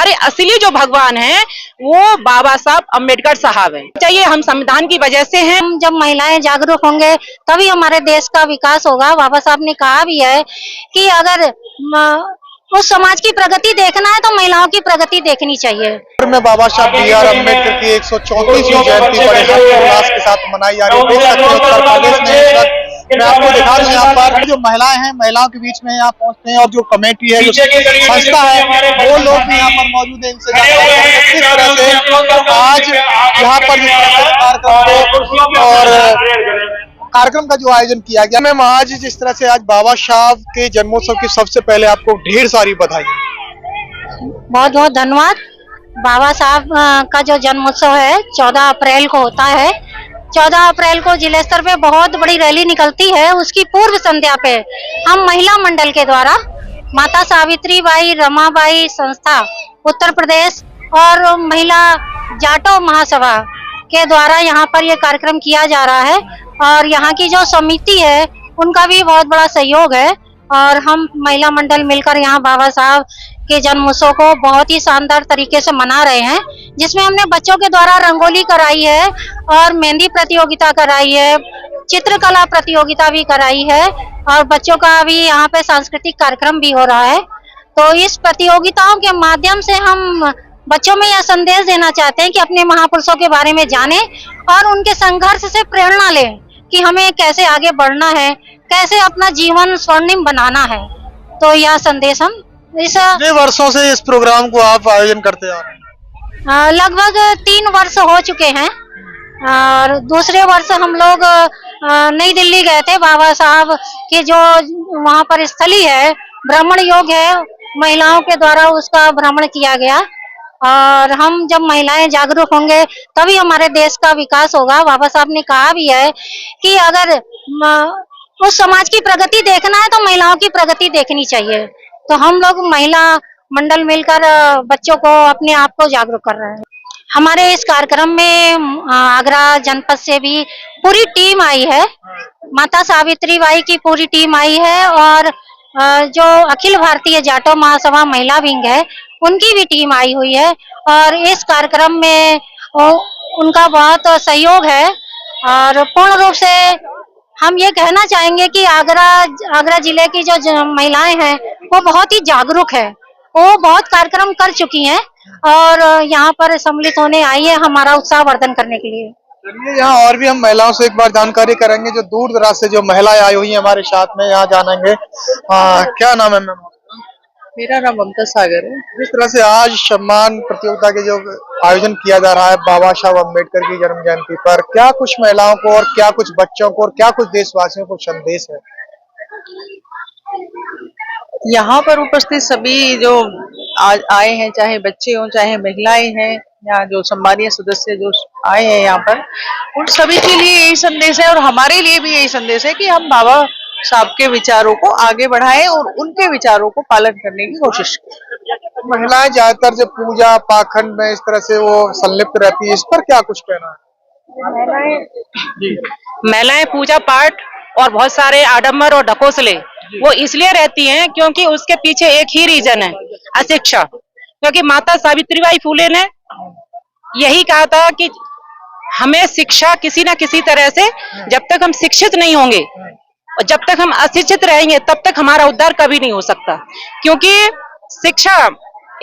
हमारे असली जो भगवान हैं वो बाबा साहब अम्बेडकर साहब हैं। चाहिए हम संविधान की वजह से हैं। हम जब महिलाएं जागरूक होंगे तभी हमारे देश का विकास होगा। बाबा साहब ने कहा भी है कि अगर उस समाज की प्रगति देखना है तो महिलाओं की प्रगति देखनी चाहिए। में बाबा साहब B.R. अम्बेडकर की 134वीं जयंती बड़े हर्षोल्लास के साथ मनाई जा रही है। देख सकते हैं उत्तर प्रदेश में इस वक्त मैं आपको दिखा दूं यहाँ पर जो महिलाएं हैं, महिलाओं के बीच में यहाँ पहुंचते हैं और जो कमेटी है, जो संस्था है, वो लोग भी यहाँ पर मौजूद है। इनसे किस तरह से आज यहाँ पर कार्यक्रम का जो आयोजन किया गया। मैम आज जिस तरह से आज बाबा साहब के जन्मोत्सव की सबसे पहले आपको ढेर सारी बधाई। बहुत बहुत धन्यवाद। बाबा साहब का जो जन्मोत्सव है 14 अप्रैल को होता है। 14 अप्रैल को जिले स्तर पे बहुत बड़ी रैली निकलती है। उसकी पूर्व संध्या पे हम महिला मंडल के द्वारा माता सावित्री बाई रमाबाई संस्था उत्तर प्रदेश और महिला जाटो महासभा के द्वारा यहाँ पर ये कार्यक्रम किया जा रहा है और यहाँ की जो समिति है उनका भी बहुत बड़ा सहयोग है और हम महिला मंडल मिलकर यहाँ बाबा साहब के जन्मोत्सव को बहुत ही शानदार तरीके से मना रहे हैं, जिसमें हमने बच्चों के द्वारा रंगोली कराई है और मेहंदी प्रतियोगिता कराई है, चित्रकला प्रतियोगिता भी कराई है और बच्चों का भी यहाँ पे सांस्कृतिक कार्यक्रम भी हो रहा है। तो इस प्रतियोगिताओं के माध्यम से हम बच्चों में यह संदेश देना चाहते हैं कि अपने महापुरुषों के बारे में जानें और उनके संघर्ष से प्रेरणा लें कि हमें कैसे आगे बढ़ना है, कैसे अपना जीवन स्वर्णिम बनाना है। तो यह संदेश हम कितने वर्षों से इस प्रोग्राम को आप आयोजन करते आ रहे हैं? लगभग 3 वर्ष हो चुके हैं और दूसरे वर्ष हम लोग नई दिल्ली गए थे। बाबा साहब के जो वहाँ पर स्थली है, भ्रमण योग है, महिलाओं के द्वारा उसका भ्रमण किया गया और हम जब महिलाएं जागरूक होंगे तभी हमारे देश का विकास होगा। बाबा साहब ने कहा भी है कि अगर उस समाज की प्रगति देखना है तो महिलाओं की प्रगति देखनी चाहिए। तो हम लोग महिला मंडल मिलकर बच्चों को अपने आप को जागरूक कर रहे हैं। हमारे इस कार्यक्रम में आगरा जनपद से भी पूरी टीम आई है, माता सावित्री बाई की पूरी टीम आई है और जो अखिल भारतीय जाटो महासभा महिला विंग है उनकी भी टीम आई हुई है और इस कार्यक्रम में उनका बहुत सहयोग है और पूर्ण रूप से हम ये कहना चाहेंगे कि आगरा जिले की जो महिलाएं हैं वो बहुत ही जागरूक है, वो बहुत कार्यक्रम कर चुकी हैं और यहाँ पर सम्मिलित होने आई है हमारा उत्साह वर्धन करने के लिए। चलिए यहाँ और भी हम महिलाओं से एक बार जानकारी करेंगे जो दूर दराज से जो महिलाएं आई हुई हैं हमारे साथ में, यहाँ जानेंगे। क्या नाम है मैम? मेरा नाम ममता सागर है। जिस तरह से आज सम्मान प्रतियोगिता के जो आयोजन किया जा रहा है बाबा साहब अम्बेडकर की जन्म जयंती पर, क्या कुछ महिलाओं को और क्या कुछ बच्चों को और क्या कुछ देशवासियों को संदेश है? यहाँ पर उपस्थित सभी जो आज आए हैं, चाहे बच्चे हों चाहे महिलाएं हैं या जो सम्मानीय सदस्य जो आए हैं यहाँ पर, उन सभी के लिए यही संदेश है और हमारे लिए भी यही संदेश है कि हम बाबा साहब के विचारों को आगे बढ़ाएं और उनके विचारों को पालन करने की कोशिश करें। महिलाएं ज्यादातर जो पूजा पाखंड में इस तरह से वो संलिप्त रहती है, इस पर क्या कुछ कहना है? महिलाएं पूजा पाठ और बहुत सारे आडंबर और ढकोसले वो इसलिए रहती हैं क्योंकि उसके पीछे एक ही रीजन है, अशिक्षा। क्योंकि माता सावित्रीबाई फुले ने यही कहा था कि हमें शिक्षा किसी न किसी तरह से, जब तक हम शिक्षित नहीं होंगे और जब तक हम अशिक्षित रहेंगे तब तक हमारा उद्धार कभी नहीं हो सकता। क्योंकि शिक्षा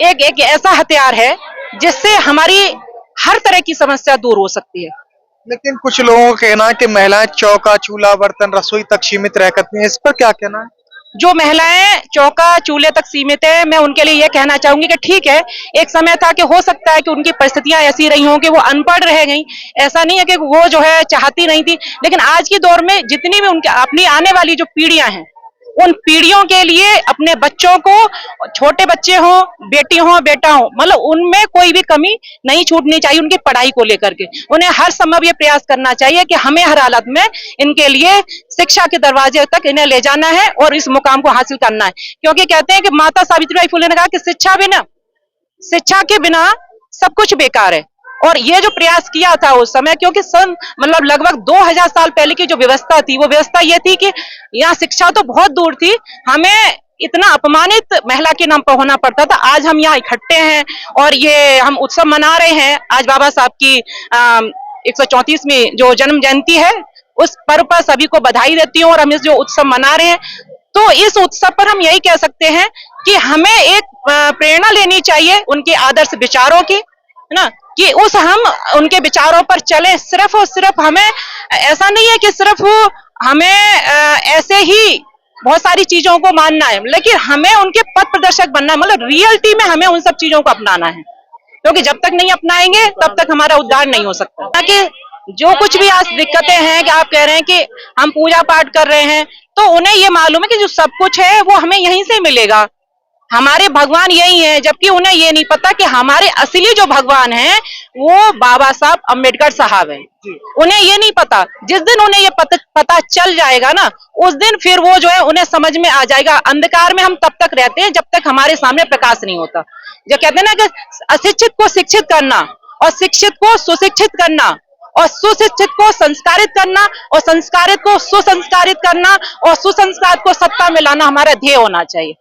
एक ऐसा हथियार है जिससे हमारी हर तरह की समस्या दूर हो सकती है। लेकिन कुछ लोगों का कहना है कि महिलाएं चौका चूल्हा बर्तन रसोई तक सीमित रह करती हैं, इस पर क्या कहना है? जो महिलाएं चौका चूल्हे तक सीमित है, मैं उनके लिए यह कहना चाहूंगी कि ठीक है, एक समय था कि हो सकता है कि उनकी परिस्थितियां ऐसी रही हों कि वो अनपढ़ रह गई। ऐसा नहीं है कि वो जो है चाहती नहीं थी, लेकिन आज के दौर में जितनी भी उनके अपनी आने वाली जो पीढ़ियां हैं उन पीढ़ियों के लिए अपने बच्चों को, छोटे बच्चे हों, बेटी हो बेटा हो, मतलब उनमें कोई भी कमी नहीं छूटनी चाहिए। उनकी पढ़ाई को लेकर के उन्हें हर संभव ये प्रयास करना चाहिए कि हमें हर हालत में इनके लिए शिक्षा के दरवाजे तक इन्हें ले जाना है और इस मुकाम को हासिल करना है। क्योंकि कहते हैं कि माता सावित्रीबाई फुले ने कहा कि शिक्षा के बिना सब कुछ बेकार है। और ये जो प्रयास किया था उस समय, क्योंकि मतलब लगभग 2000 साल पहले की जो व्यवस्था थी वो व्यवस्था ये थी कि यहाँ शिक्षा तो बहुत दूर थी, हमें इतना अपमानित महिला के नाम पर होना पड़ता था। आज हम यहाँ इकट्ठे हैं और ये हम उत्सव मना रहे हैं। आज बाबा साहब की 134वीं जो जन्म जयंती है, उस पर्व पर सभी को बधाई देती हूँ और हम इस जो उत्सव मना रहे हैं, तो इस उत्सव पर हम यही कह सकते हैं कि हमें एक प्रेरणा लेनी चाहिए उनके आदर्श विचारों की, है ना, कि हम उनके विचारों पर चलें। सिर्फ और सिर्फ हमें ऐसा नहीं है कि सिर्फ हमें ऐसे ही बहुत सारी चीजों को मानना है, लेकिन हमें उनके पथ प्रदर्शक बनना है, मतलब रियलिटी में हमें उन सब चीजों को अपनाना है, क्योंकि जब तक नहीं अपनाएंगे तब तक हमारा उद्धार नहीं हो सकता। ताकि जो कुछ भी आज दिक्कतें हैं कि आप कह रहे हैं कि हम पूजा पाठ कर रहे हैं, तो उन्हें ये मालूम है कि जो सब कुछ है वो हमें यहीं से मिलेगा, हमारे भगवान यही है, जबकि उन्हें ये नहीं पता कि हमारे असली जो भगवान हैं वो बाबा साहब अम्बेडकर साहब हैं। उन्हें ये नहीं पता। जिस दिन उन्हें ये पता चल जाएगा ना, उस दिन फिर वो जो है उन्हें समझ में आ जाएगा। अंधकार में हम तब तक रहते हैं जब तक हमारे सामने प्रकाश नहीं होता। जो कहते हैं ना कि अशिक्षित को शिक्षित करना और शिक्षित को सुशिक्षित करना और सुशिक्षित को संस्कारित करना और संस्कारित को सुसंस्कारित करना और सुसंस्कार को सत्ता में लाना हमारा ध्येय होना चाहिए।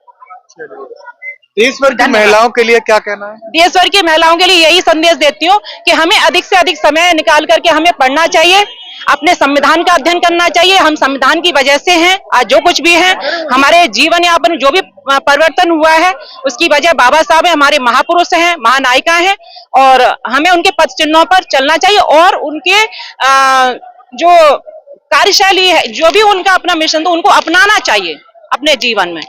देश भर की महिलाओं के लिए क्या कहना है? देश भर की महिलाओं के लिए यही संदेश देती हूँ कि हमें अधिक से अधिक समय निकाल करके हमें पढ़ना चाहिए, अपने संविधान का अध्ययन करना चाहिए। हम संविधान की वजह से हैं, आज जो कुछ भी है हमारे जीवन यापन जो भी परिवर्तन हुआ है उसकी वजह बाबा साहब है, हमारे महापुरुष हैं, महानायिका हैं, और हमें उनके पथ चिन्हों पर चलना चाहिए और उनके जो कार्यशैली है, जो भी उनका अपना मिशन था, उनको अपनाना चाहिए अपने जीवन में।